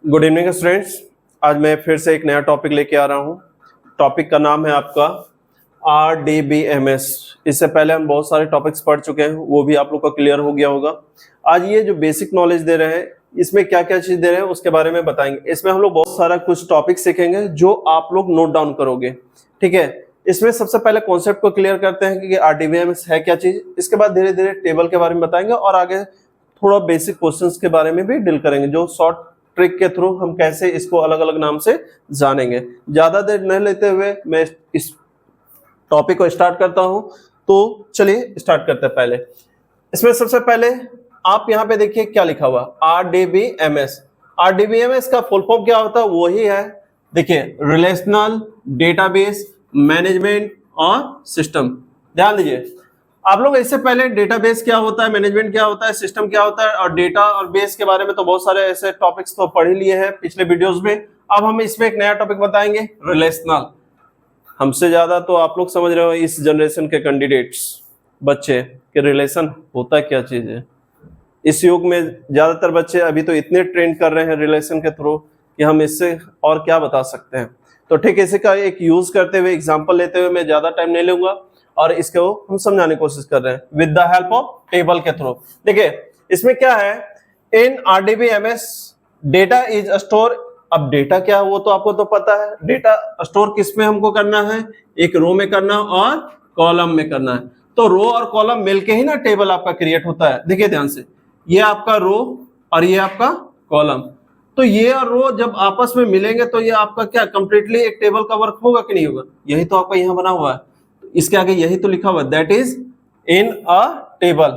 Good evening students. आज मैं फिर से एक नया टॉपिक लेके आ रहा हूँ। टॉपिक का नाम है आपका RDBMS। इससे पहले हम बहुत सारे टॉपिक्स पढ़ चुके हैं, वो भी आप लोग का क्लियर हो गया होगा। आज ये जो बेसिक नॉलेज दे रहे हैं, इसमें क्या क्या चीज दे रहे हैं उसके बारे में बताएंगे। इसमें हम लोग बहुत सारा कुछ टॉपिक सीखेंगे जो आप लोग नोट डाउन करोगे, ठीक है। इसमें सबसे पहले कॉन्सेप्ट को क्लियर करते हैं कि RDBMS है क्या चीज। इसके बाद धीरे धीरे टेबल के बारे में बताएंगे और आगे थोड़ा बेसिक क्वेश्चंस के बारे में भी डील करेंगे, जो शॉर्ट ट्रिक के थ्रू हम कैसे इसको अलग अलग नाम से जानेंगे। ज्यादा देर नहीं लेते हुए मैं इस टॉपिक को स्टार्ट करता हूं, तो चलिए स्टार्ट करते हैं। पहले इसमें सबसे पहले आप यहां पे देखिए क्या लिखा हुआ, RDBMS। RDBMS का फुल फॉर्म क्या होता है, वही है, देखिए, रिलेशनल डेटाबेस मैनेजमेंट और सिस्टम। ध्यान दीजिए, आप लोग इससे पहले डेटाबेस क्या होता है, मैनेजमेंट क्या होता है, सिस्टम क्या होता है और डेटा और बेस के बारे में तो बहुत सारे ऐसे टॉपिक्स तो पढ़ ही लिए हैं पिछले वीडियोस में। अब हम इसमें एक नया टॉपिक बताएंगे, रिलेशनल। हमसे ज्यादा तो आप लोग समझ रहे हो इस जनरेशन के कैंडिडेट्स बच्चे कि रिलेशन होता क्या चीज है। इस युग में ज्यादातर बच्चे अभी तो इतने ट्रेंड कर रहे हैं रिलेशन के थ्रू कि हम इससे और क्या बता सकते हैं। तो ठीक इसी का एक यूज करते हुए, एग्जाम्पल लेते हुए, मैं ज्यादा टाइम नहीं लूंगा और इसको हम समझाने की कोशिश कर रहे हैं with the help of table के थ्रू। देखिए इसमें क्या है, इन RDBMS डेटा इज स्टोर। अब डेटा क्या है वो तो आपको तो पता है। डेटा स्टोर किस में हमको करना है, एक रो में करना और कॉलम में करना है। तो रो और कॉलम मिलके ही ना टेबल आपका क्रिएट होता है। देखिए ध्यान से, ये आपका रो और ये आपका कॉलम। तो ये और रो जब आपस में मिलेंगे तो ये आपका क्या कंप्लीटली एक टेबल का वर्क होगा कि नहीं होगा। यही तो आपका यहाँ बना हुआ है, इसके आगे यही तो लिखा हुआ है, that is in a table.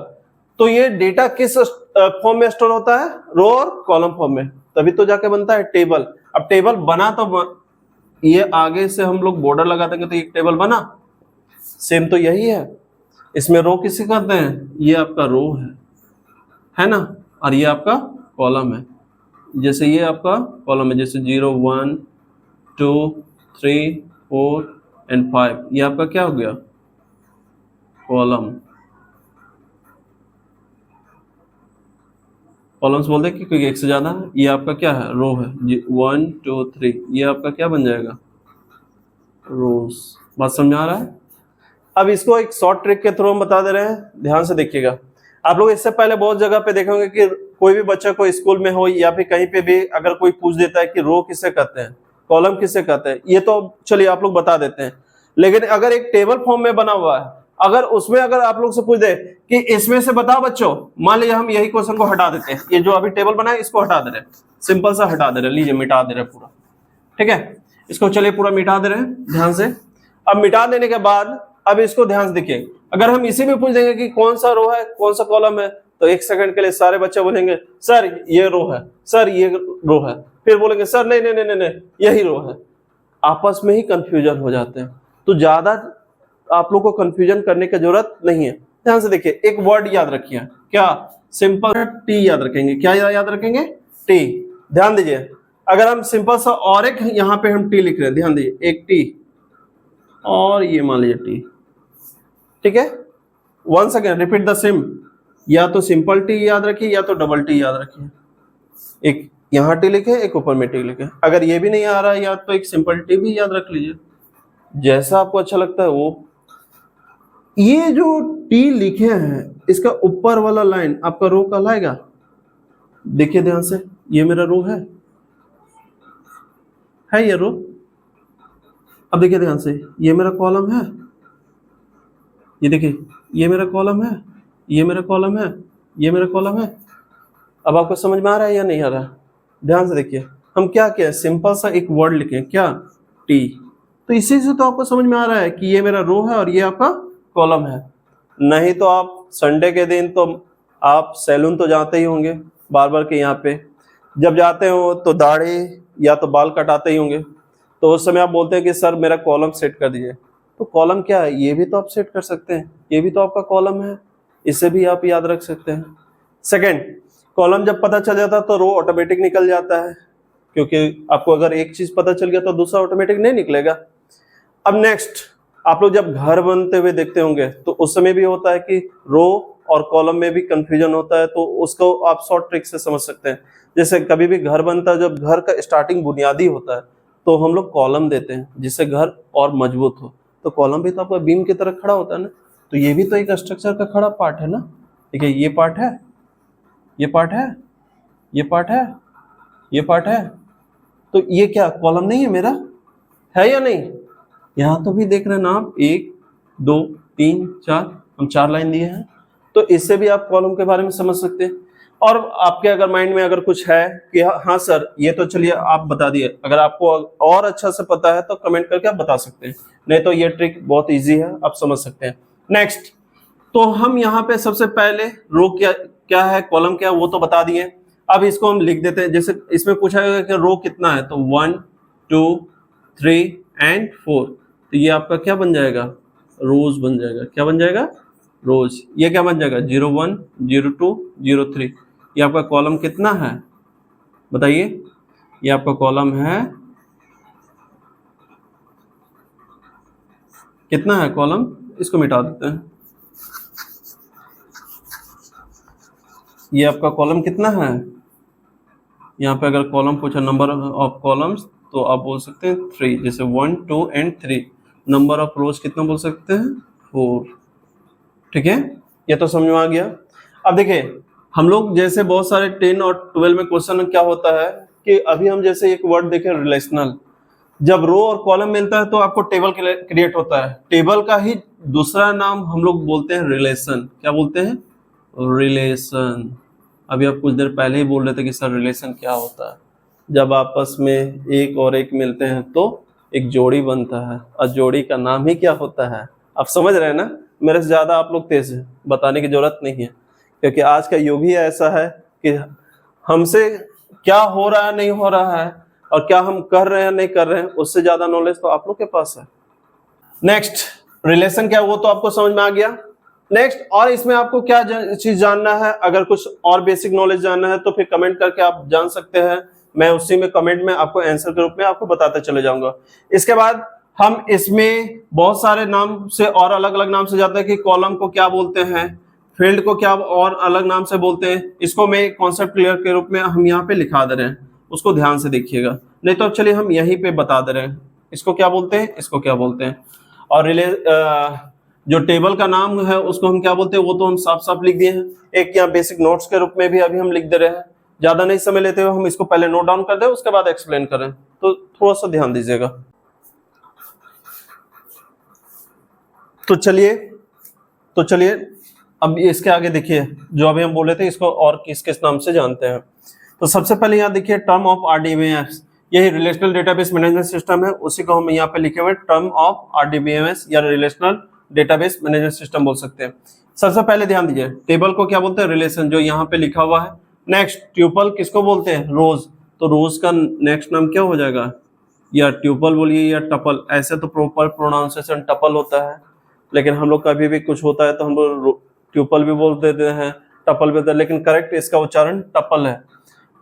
तो ये डेटा किस फॉर्म में स्टोर होता है, रो और कॉलम फॉर्म में, तभी तो जाके बनता है टेबल। अब टेबल बना तो ये आगे से हम लोग बॉर्डर लगा देंगे तो एक टेबल बना, सेम तो यही है। इसमें रो किसे कहते हैं, ये आपका रो है ना, और ये आपका कॉलम है। जैसे ये आपका कॉलम है, जैसे 0 1 2 3 4 एंड 5, ये आपका क्या हो गया, कॉलम। कॉलम्स बोलते हैं कि कोई एक से ज्यादा है, ये आपका क्या है, रो है। 1 2 3, ये आपका क्या बन जाएगा, रोज। बात समझ आ रहा है। अब इसको एक शॉर्ट ट्रिक के थ्रू हम बता दे रहे हैं, ध्यान से देखिएगा। आप लोग इससे पहले बहुत जगह पे देखेंगे कि कोई भी बच्चा को स्कूल में हो या फिर कहीं पे भी अगर कोई पूछ देता है कि रो किसे कहते हैं, कॉलम किसे कहते हैं, ये तो चलिए आप लोग बता देते हैं। लेकिन अगर एक टेबल फॉर्म में बना हुआ है, अगर उसमें अगर आप लोग से पूछ दे कि इसमें से बताओ बच्चों, मान लीजिए हम यही क्वेश्चन को हटा देते हैं, ये जो अभी टेबल बना है इसको हटा दे रहे हैं, सिंपल सा हटा दे रहे हैं, लीजिए मिटा दे रहे हैं पूरा, ठीक है। इसको चलिए पूरा मिटा दे रहे हैं ध्यान से। अब मिटा देने के बाद अब इसको ध्यान से देखिए, अगर हम इसी में पूछ देंगे कि कौन सा रो है कौन सा कॉलम है, तो एक सेकंड के लिए सारे बच्चे बोलेंगे सर ये रो है, सर ये रो है, फिर बोलेंगे सर नहीं नहीं नहीं नहीं यही रो है। आपस में ही कंफ्यूजन हो जाते हैं। तो ज्यादा आप लोग को कंफ्यूजन करने की जरूरत नहीं है। ध्यान से देखिए, एक वर्ड याद रखिए, क्या, सिंपल टी याद रखेंगे। क्या याद रखेंगे, टी। ध्यान दीजिए, अगर हम सिंपल सा और एक यहाँ पे हम टी लिख रहे हैं, ध्यान दीजिए, एक टी और ये मान लीजिए टी, ठीक है। Once again repeat the same, या तो सिंपल टी याद रखिए या तो डबल टी याद रखिए। एक यहाँ टी लिखे, एक ऊपर में टी लिखे। अगर ये भी नहीं आ रहा है या तो एक सिंपल टी भी याद रख लीजिए, जैसा आपको अच्छा लगता है वो। ये जो टी लिखे हैं इसका ऊपर वाला लाइन आपका रो कहलाएगा। देखिए ध्यान से, ये मेरा रो है ये रो। अब देखिए ध्यान से, ये मेरा कॉलम है, ये देखिए ये मेरा कॉलम है, ये मेरा कॉलम है, ये मेरा कॉलम है। अब आपको समझ में आ रहा है या नहीं आ रहा, ध्यान से देखिए। हम क्या किया, सिंपल सा एक वर्ड लिखे, क्या, टी। तो इसी से तो आपको समझ में आ रहा है कि ये मेरा रो है और ये आपका कॉलम है। नहीं तो आप संडे के दिन तो आप सैलून तो जाते ही होंगे, बार्बर के यहाँ पे जब जाते हो तो दाढ़ी या तो बाल कटाते ही होंगे, तो उस समय आप बोलते हैं कि सर मेरा कॉलम सेट कर दीजिए। तो कॉलम क्या है, ये भी तो आप सेट कर सकते हैं, ये भी तो आपका कॉलम है, इसे भी आप याद रख सकते हैं। सेकंड, कॉलम जब पता चल जाता है तो रो ऑटोमेटिक निकल जाता है, क्योंकि आपको अगर एक चीज पता चल गया तो दूसरा ऑटोमेटिक नहीं निकलेगा। अब नेक्स्ट, आप लोग जब घर बनते हुए देखते होंगे तो उस समय भी होता है कि रो और कॉलम में भी कंफ्यूजन होता है, तो उसको आप शॉर्ट ट्रिक से समझ सकते हैं। जैसे कभी भी घर बनता है, जब घर का स्टार्टिंग बुनियादी होता है तो हम लोग कॉलम देते हैं जिससे घर और मजबूत हो। तो कॉलम भी तो आपका बीम की तरह खड़ा होता है ना, तो ये भी तो एक स्ट्रक्चर का खड़ा पार्ट है ना। ठीक है, ये पार्ट है, ये पार्ट है, ये पार्ट है, ये पार्ट है, तो ये क्या कॉलम नहीं है मेरा, है या नहीं? यहाँ तो भी देख रहे हैं ना आप, 1 2 3 4, हम 4 लाइन दिए हैं, तो इससे भी आप कॉलम के बारे में समझ सकते हैं। और आपके अगर माइंड में अगर कुछ है कि हाँ सर ये तो चलिए आप बता दिए, अगर आपको और अच्छा से पता है तो कमेंट करके आप बता सकते हैं, नहीं तो ये ट्रिक बहुत इजी है, आप समझ सकते हैं। नेक्स्ट, तो हम यहाँ पे सबसे पहले रो क्या क्या है, कॉलम क्या है वो तो बता दिए। अब इसको हम लिख देते हैं, जैसे इसमें पूछा गया कि रो कितना है, तो 1 2 3 एंड 4, तो ये आपका क्या बन जाएगा, रोज बन जाएगा। क्या बन जाएगा, रोज। ये क्या बन जाएगा, 0 1 0 2 0 3। ये आपका कॉलम कितना है बताइए, ये आपका कॉलम है कितना है कॉलम, इसको मिटा देते हैं। ये आपका कॉलम कितना है, यहाँ पे अगर कॉलम पूछा नंबर ऑफ कॉलम्स तो आप बोल सकते हैं 3, जैसे 1 2 एंड 3। नंबर ऑफ रोज कितना बोल सकते हैं, 4। ठीक है, ये तो समझ में आ गया। अब देखिए हम लोग जैसे बहुत सारे 10 और 12 में क्वेश्चन क्या होता है कि अभी हम जैसे एक वर्ड देखें रिलेशनल, जब रो और कॉलम मिलता है तो आपको टेबल क्रिएट होता है। टेबल का ही दूसरा नाम हम लोग बोलते हैं रिलेशन। क्या बोलते हैं, रिलेशन। अभी आप कुछ देर पहले ही बोल रहे थे कि सर रिलेशन क्या होता है, जब आपस में एक और एक मिलते हैं तो एक जोड़ी बनता है, और जोड़ी का नाम ही क्या होता है, आप समझ रहे हैं ना। मेरे से ज्यादा आप लोग तेज हैं, बताने की जरूरत नहीं है, क्योंकि आज का युग ही ऐसा है कि हमसे क्या हो रहा है नहीं हो रहा है और क्या हम कर रहे हैं नहीं कर रहे हैं, उससे ज्यादा नॉलेज तो आप लोग के पास है। नेक्स्ट, रिलेशन क्या वो तो आपको समझ में आ गया। नेक्स्ट, और इसमें आपको क्या चीज जानना है, अगर कुछ और बेसिक नॉलेज जानना है तो फिर कमेंट करके आप जान सकते हैं, मैं उसी में कमेंट में आपको आंसर के रूप में आपको बताते चले जाऊंगा। इसके बाद हम इसमें बहुत सारे नाम से और अलग अलग नाम से जाते हैं कि कॉलम को क्या बोलते हैं, फील्ड को क्या और अलग नाम से बोलते हैं। इसको मैं कॉन्सेप्ट क्लियर के रूप में हम यहाँ पे लिखा दे रहे हैं, उसको ध्यान से देखिएगा, नहीं तो चलिए हम यहीं पे बता दे रहे हैं इसको क्या बोलते हैं, इसको क्या बोलते हैं। और जो टेबल का नाम है उसको हम क्या बोलते हैं वो तो हम साफ साफ लिख दिए हैं, एक यहाँ बेसिक नोट्स के रूप में भी अभी हम लिख दे रहे हैं। ज्यादा नहीं समय लेते हुए हम इसको पहले नोट डाउन कर दें, उसके बाद एक्सप्लेन करें, तो थोड़ा सा ध्यान दीजिएगा। तो चलिए अब इसके आगे देखिए, जो अभी हम बोले थे इसको और किस किस नाम से जानते हैं। तो सबसे पहले यहाँ देखिए टर्म ऑफ RDBMS, यही रिलेशनल डेटाबेस मैनेजमेंट सिस्टम है, उसी को हम यहाँ पे लिखे हुए टर्म ऑफ RDBMS या रिलेशनल डेटाबेस मैनेजमेंट सिस्टम बोल सकते हैं। सबसे पहले ध्यान दीजिए, टेबल को क्या बोलते हैं, रिलेशन, जो यहाँ पे लिखा हुआ है। नेक्स्ट, ट्यूपल किसको बोलते हैं, रोज, तो रोज का नेक्स्ट नाम क्या हो जाएगा, या ट्यूपल बोलिए या टपल, ऐसे तो प्रॉपर प्रोनाउंसिएशन टपल होता है, लेकिन हम लोग कभी भी कुछ होता है तो हम लोग ट्यूपल भी बोल देते हैं, टपल भी होता है, लेकिन करेक्ट इसका उच्चारण टपल है।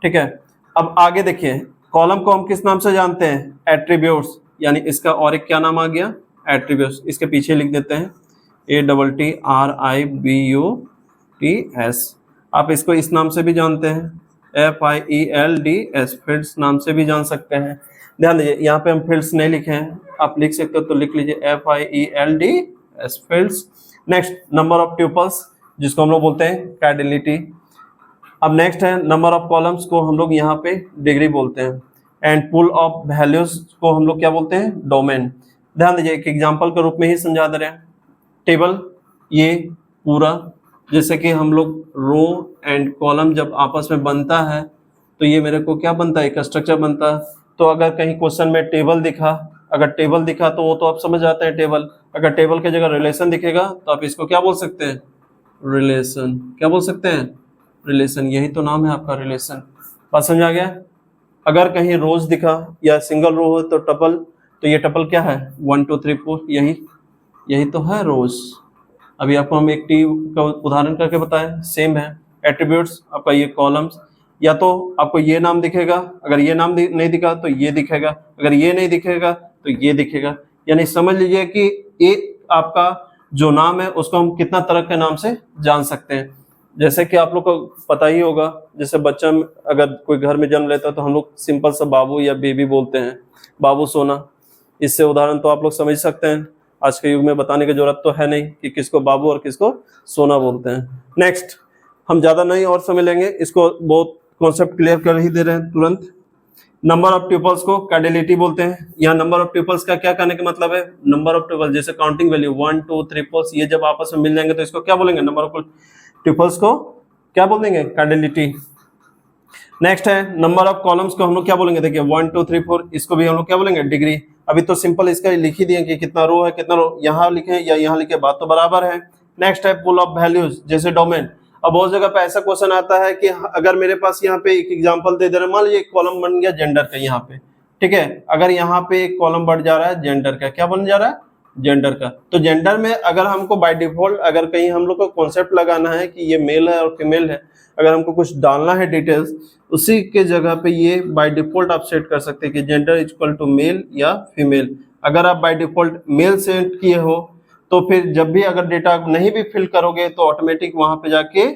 ठीक है, अब आगे देखिए, कॉलम को हम किस नाम से जानते हैं, एट्रीब्यूट्स, यानी इसका और एक क्या नाम आ गया, एट्रीब्यूट्स। इसके पीछे लिख देते हैं ATTRIBUTS, आप इसको इस नाम से भी जानते हैं, FIELDS, फील्ड्स नाम से भी जान सकते हैं। ध्यान दीजिए यहाँ पे हम फील्ड्स नहीं लिखे हैं, आप लिख सकते हो तो लिख लीजिए FIELDS, fields. Next, number of tuples, जिसको हम लोग बोलते हैं कैडिलिटी। अब नेक्स्ट है नंबर ऑफ कॉलम्स, को हम लोग यहाँ पे डिग्री बोलते हैं। एंड पूल ऑफ वैल्यूज को हम लोग क्या बोलते हैं, डोमेन। ध्यान दीजिए एक एग्जांपल के रूप में ही समझा दे रहे हैं। टेबल, ये पूरा, जैसे कि हम लोग रो एंड कॉलम जब आपस में बनता है तो ये मेरे को क्या बनता है, एक स्ट्रक्चर बनता है। तो अगर कहीं क्वेश्चन में टेबल दिखा, अगर टेबल दिखा तो वो तो आप समझ जाते हैं टेबल, अगर टेबल की जगह रिलेशन दिखेगा तो आप इसको क्या बोल सकते हैं, रिलेशन। क्या बोल सकते हैं, रिलेशन, यही तो नाम है आपका रिलेशन। बात समझ आ गया। अगर कहीं रोज दिखा या सिंगल रो हो तो टपल, तो ये टपल क्या है, 1 2 3 4, यही तो है रोज। अभी आपको हम एक टी का उदाहरण करके बताएं, सेम है। एट्रीब्यूट्स आपका ये कॉलम्स, या तो आपको ये नाम दिखेगा, अगर ये नाम नहीं दिखा तो ये दिखेगा, अगर ये नहीं दिखेगा तो ये दिखेगा। यानी समझ लीजिए कि एक आपका जो नाम है उसको हम कितना तरह के नाम से जान सकते हैं। जैसे कि आप लोग को पता ही होगा, जैसे बच्चा अगर कोई घर में जन्म लेता है तो हम लोग सिंपल सा बाबू या बेबी बोलते हैं, बाबू सोना। इससे उदाहरण तो आप लोग समझ सकते हैं, आज के युग में बताने की जरूरत तो है नहीं कि किसको बाबू और किसको सोना बोलते हैं। नेक्स्ट, हम ज्यादा नहीं और समझ लेंगे, इसको बहुत कॉन्सेप्ट क्लियर कर ही दे रहे हैं तुरंत। नंबर ऑफ ट्यूपल्स को कार्डिलिटी बोलते हैं। यहाँ नंबर ऑफ ट्यूपल्स का क्या कहने का मतलब है, नंबर ऑफ ट्यूपल्स जैसे काउंटिंग वैल्यू 1 2 3 ये जब आपस में मिल जाएंगे तो इसको क्या बोलेंगे, नंबर ऑफ ट्यूपल्स को क्या बोल देंगे, कार्डिलिटी। नेक्स्ट है नंबर ऑफ कॉलम्स को हम लोग क्या बोलेंगे, देखिए 1 2 3 4 इसको भी हम लोग क्या बोलेंगे, डिग्री। अभी तो सिंपल इसका लिख ही दिए कि कितना रो है कितना रो, यहाँ लिखे या यहाँ लिखे बात तो बराबर है। नेक्स्ट है पुल ऑफ वैल्यूज जैसे डोमेन। अब बहुत जगह पे ऐसा क्वेश्चन आता है कि अगर मेरे पास यहाँ पे एक एग्जांपल दे दे रहे, मान लीजिए एक कॉलम बन गया जेंडर का यहाँ पे, ठीक है। अगर यहाँ पे एक कॉलम बढ़ जा रहा है जेंडर का, क्या बन जा रहा है, जेंडर का। तो जेंडर में अगर हमको बाय डिफॉल्ट अगर कहीं हम लोग को कॉन्सेप्ट लगाना है कि ये मेल है और फीमेल है, अगर हमको कुछ डालना है डिटेल्स, उसी के जगह पे ये बाय डिफॉल्ट आप सेट कर सकते हैं कि जेंडर इक्वल टू मेल या फीमेल। अगर आप बाय डिफॉल्ट मेल सेट किए हो तो फिर जब भी अगर डेटा नहीं भी फिल करोगे तो ऑटोमेटिक वहां पे जाके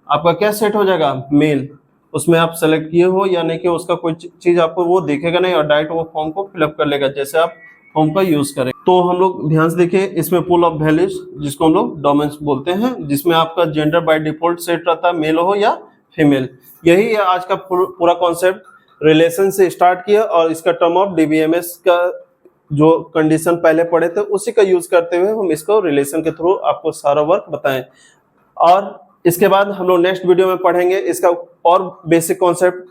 आपका क्या सेट हो जाएगा, मेल। उसमें आप सेलेक्ट किए हो या नहीं किए उसका कोई चीज आपको वो देखेगा नहीं और डायरेक्ट वो फॉर्म को फिलअप कर लेगा जैसे आप फॉर्म का यूज करें। तो हम लोग ध्यान से देखिए, इसमें पुल ऑफ वैल्यूज जिसको हम लोग डोमेन्स बोलते हैं, जिसमें आपका जेंडर बाय डिफॉल्ट सेट रहता है, मेल हो या फीमेल। यही है आज का पूरा कॉन्सेप्ट। रिलेशन से स्टार्ट किया और इसका टर्म ऑफ डीबीएमएस का जो कंडीशन पहले पढ़े थे उसी का यूज करते हुए हम इसको रिलेशन के थ्रू आपको सारा वर्क बताएं। और इसके बाद हम लोग नेक्स्ट वीडियो में पढ़ेंगे इसका और बेसिक कॉन्सेप्ट,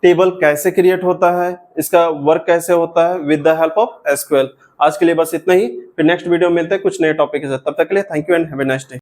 टेबल कैसे क्रिएट होता है, इसका वर्क कैसे होता है with the help of SQL. आज के लिए बस इतना ही, फिर नेक्स्ट वीडियो में मिलते हैं कुछ नए टॉपिक के साथ। तब तक के लिए thank you and have a nice day.